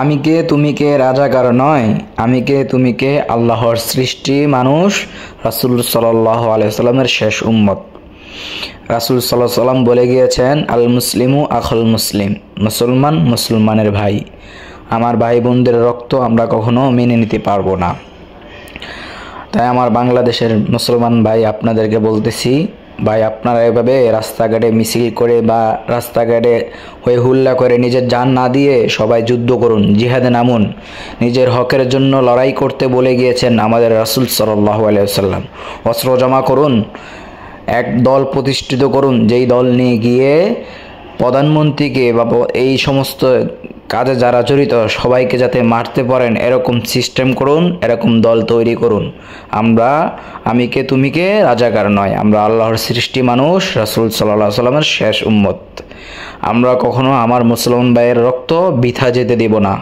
আমি কে তুমি কে রাজাকার নয়, আমি কে তুমি কে আল্লাহর সৃষ্টি মানুষ, রাসূল সাল্লাল্লাহু আলাইহি ওয়াসাল্লামের শেষ উম্মত। রাসূল সাল্লাল্লাহু আলাইহি ওয়াসাল্লাম বলে গিয়েছেন, আল মুসলিমু আখুল মুসলিম, মুসলমান মুসলমানের ভাই। আমার ভাই বোনদের রক্ত আমরা কখনো মেনে নিতে পারবো না। তাই আমার বাংলাদেশের মুসলমান ভাই আপনাদেরকে বলতেছি, ভাই আপনারা এভাবে রাস্তাঘাটে মিছিল করে বা রাস্তাঘাটে হয়ে হুল্লা করে নিজের জান না দিয়ে সবাই যুদ্ধ করুন, জিহাদে নামুন। নিজের হকের জন্য লড়াই করতে বলে গিয়েছেন আমাদের রাসূল সাল্লাল্লাহু আলাইহি ওয়াসাল্লাম। অস্ত্র জমা করুন, এক দল প্রতিষ্ঠিত করুন, যেই দল নিয়ে গিয়ে প্রধানমন্ত্রীকে বা এই সমস্ত কাজে যারা জড়িত সবাইকে যাতে মারতে পারেন এরকম সিস্টেম করুন, এরকম দল তৈরি করুন। আমি কে তুমি কে রাজাকার নয়, আমরা আল্লাহর সৃষ্টি মানুষ, রাসূল সাল্লাল্লাহু আলাইহি ওয়াসাল্লামের শেষ উম্মত। আমরা কখনো আমার মুসলমান ভাইয়ের রক্ত বৃথা যেতে দেব না।